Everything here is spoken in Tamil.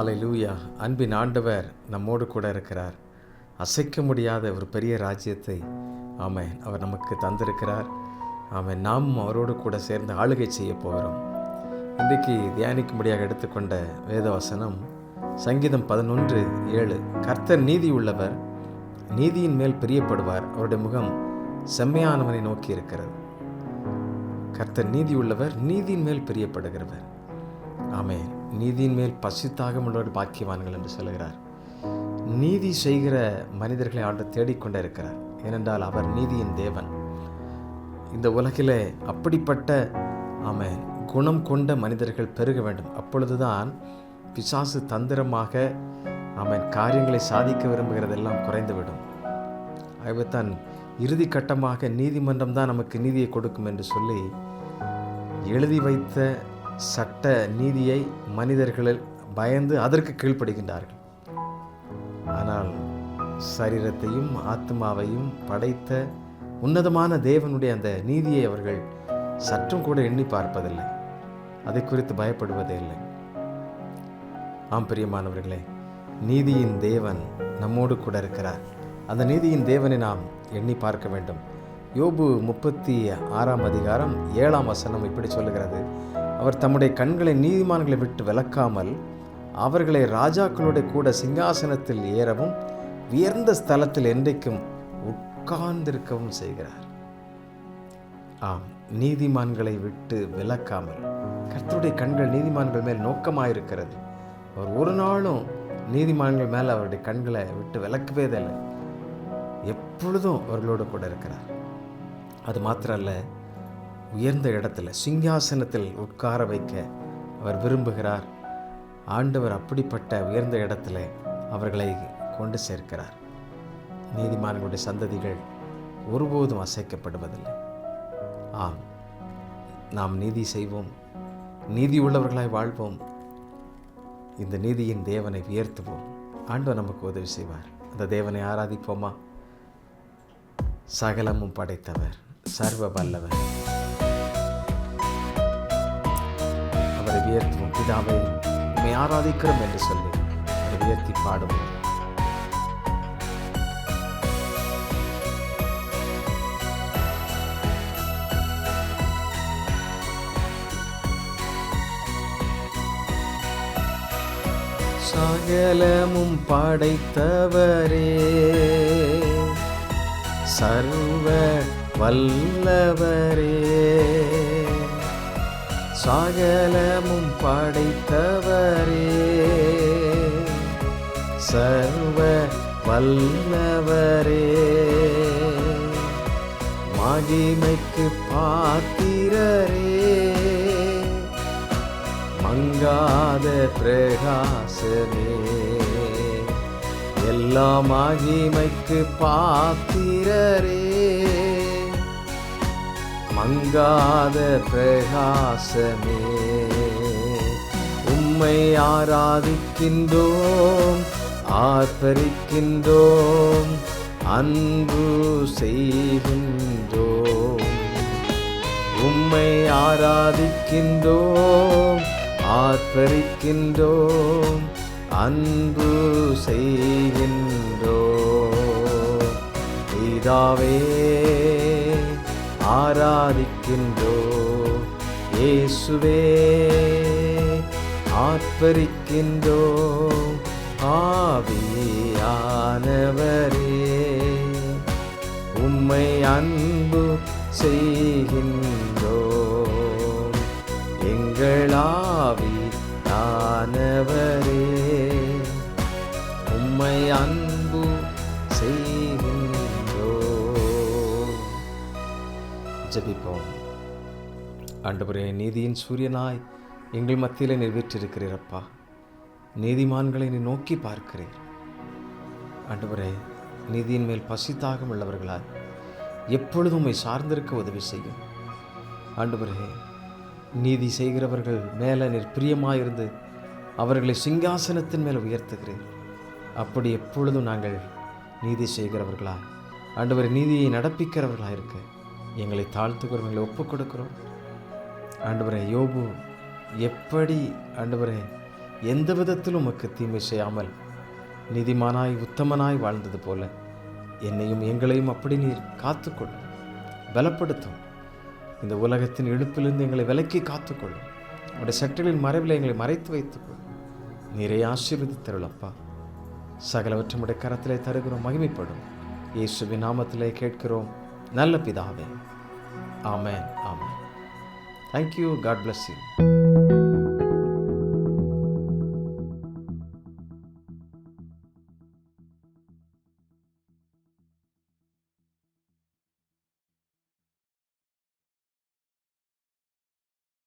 ஹalleluya. அன்பின் ஆண்டவர் நம்மோடு கூட இருக்கிறார். அசைக்க முடியாத ஒரு பெரிய ராஜ்யத்தை ஆமென் அவர் நமக்கு தந்திருக்கிறார். ஆமென். நாமும் அவரோடு கூட சேர்ந்து ஆளுகை செய்ய போகிறோம். இன்றைக்கு தியானிக்கும்படியாக எடுத்துக்கொண்ட வேதவசனம் சங்கீதம் 11:7. கர்த்தர் நீதி உள்ளவர், நீதியின் மேல் பிரியப்படுவார், அவருடைய முகம் செம்மையானவனை நோக்கி இருக்கிறது. கர்த்தர் நீதி உள்ளவர், நீதியின் மேல் பிரியப்படுகிறவர். ஆமென். நீதியின் மேல் பசித்தாக உள்ளவர் பாக்கியவான்கள் என்று சொல்கிறார். நீதி செய்கிற மனிதர்களை ஆண்டவர் தேடிக்கொண்டே இருக்கிறார். ஏனென்றால் அவர் நீதியின் தேவன். இந்த உலகிலே அப்படிப்பட்ட ஆமென் குணம் கொண்ட மனிதர்கள் பெருக வேண்டும். அப்பொழுதுதான் பிசாசு தந்திரமாக ஆமென் காரியங்களை சாதிக்க விரும்புகிறதெல்லாம் குறைந்துவிடும். ஆகவேத்தான் இறுதி கட்டமாக நீதிமன்றம் தான் நமக்கு நீதியை கொடுக்கும் என்று சொல்லி எழுதி வைத்த சட்ட நீதியை மனிதர்கள் பயந்து அதற்கு கீழ்ப்படுகின்றார்கள். ஆனால் சரீரத்தையும் ஆத்மாவையும் படைத்த உன்னதமான தேவனுடைய அந்த நீதியை அவர்கள் சற்றும் கூட எண்ணி பார்ப்பதில்லை. அதை குறித்து பயப்படுவதே இல்லை. ஆம் பிரியமானவர்களே, நீதியின் தேவன் நம்மோடு கூட இருக்கிறார். அந்த நீதியின் தேவனை நாம் எண்ணி பார்க்க வேண்டும். யோபு 36:7 இப்படி சொல்லுகிறது. அவர் தம்முடைய கண்களை நீதிமான்களை விட்டு விலக்காமல் அவர்களை ராஜாக்களோட கூட சிங்காசனத்தில் ஏறவும் உயர்ந்த ஸ்தலத்தில் என்றைக்கும் உட்கார்ந்திருக்கவும் செய்கிறார். ஆம், நீதிமான்களை விட்டு விலக்காமல் கர்த்தருடைய கண்கள் நீதிமான்கள் மேல் நோக்கமாயிருக்கிறது. அவர் ஒரு நாளும் நீதிமான்கள் மேல் அவருடைய கண்களை விட்டு விலக்குவதில்லை. எப்பொழுதும் அவர்களோடு கூட இருக்கிறார். அது மாத்திரமல்ல, உயர்ந்த இடத்துல சிங்காசனத்தில் உட்கார வைக்க அவர் விரும்புகிறார். ஆண்டவர் அப்படிப்பட்ட உயர்ந்த இடத்துல அவர்களை கொண்டு சேர்க்கிறார். நீதிமான்களுடைய சந்ததிகள் ஒருபோதும் அசைக்கப்படுவதில்லை. ஆம், நாம் நீதி செய்வோம், நீதி உள்ளவர்களாய் வாழ்வோம், இந்த நீதியின் தேவனை உயர்த்துவோம். ஆண்டவர் நமக்கு உதவி செய்வார். அந்த தேவனை ஆராதிப்போமா? சகலமும் படைத்தவர், சர்வ வல்லவர், அவரை உயர்த்துவோம். பிதாவை உம்மை ஆராதிக்கிறோம் என்று சொல்லி அவரை உயர்த்தி பாடுவோம். சகலமும் படைத்தவரே, சர்வ வல்லவரே, சகலமும் படைத்தவரே, சர்வ வல்லவரே, மகிமைக்கு பாத்திரரே, மங்காத பிரகாசமே, எல்லா மகிமைக்கு பாத்திரரே, மங்காத பிரகாசமே, உம்மை ஆராதிக்கின்றோம், ஆர்ப்பரிக்கின்றோம், அன்பு செய்கின்றோம். உம்மை ஆராதிக்கின்றோம், ஆர்ப்பரிக்கின்றோம், அன்பு செய்கின்றோம். பிதாவே ஆராதிக்கின்றோம், இயேசுவே ஆர்ப்பரிக்கின்றோம், ஆவியானவரே உம்மை அன்பு செய்கின்றோம். எங்கள் ஆவியானவரே உம்மை அன்பு செய்கின்றோம். ஜெபிப்போம். ஆண்டவரே, நீதியின் சூரியனாய் எங்கள் மத்தியில் நீர் வீற்றிருக்கிறீரப்பா. நீதிமான்களை நீ நோக்கி பார்க்கிறீர். ஆண்டவரே, நீதியின் மேல் பசித்தாகம் உள்ளவர்களாய் எப்பொழுதும் உம்மை சார்ந்திருக்க உதவி செய்யும். ஆண்டவரே, நீதி செய்கிறவர்கள் மேலே நீர் பிரியமாயிருந்து அவர்களை சிங்காசனத்தின் மேல் உயர்த்துகிறீர். அப்படி எப்பொழுதும் நாங்கள் நீதி செய்கிறவர்களா ஆண்டவரே, நீதியை நடப்பிக்கிறவர்களாக இருக்க எங்களை தாழ்த்துக்கிறோம், எங்களை ஒப்புக் கொடுக்கிறோம். ஆண்டவரே, யோபு எப்படி ஆண்டவரே எந்த விதத்திலும் உமக்கு தீமை செய்யாமல் நீதிமானாய் உத்தமனாய் வாழ்ந்தது போல என்னையும் எங்களையும் அப்படி நீர் காத்துக்கொள்ளும், பலப்படுத்தும். இந்த உலகத்தின் இழுப்பிலிருந்து எங்களை விலக்கி காத்துக்கொள்ளும். உடைய சட்டங்களின் மறைவில் எங்களை மறைத்து வைத்துக்கொள்ளும். நீரை ஆசீர்வதித்தருளப்பா. சகலவற்றும் உடைய கரத்திலே தருகிறோம், மகிமைப்படும். இயேசுவின் நாமத்திலே கேட்கிறோம் நல்ல பிதாவே. ஆமென், ஆமென். Thank you. God bless you.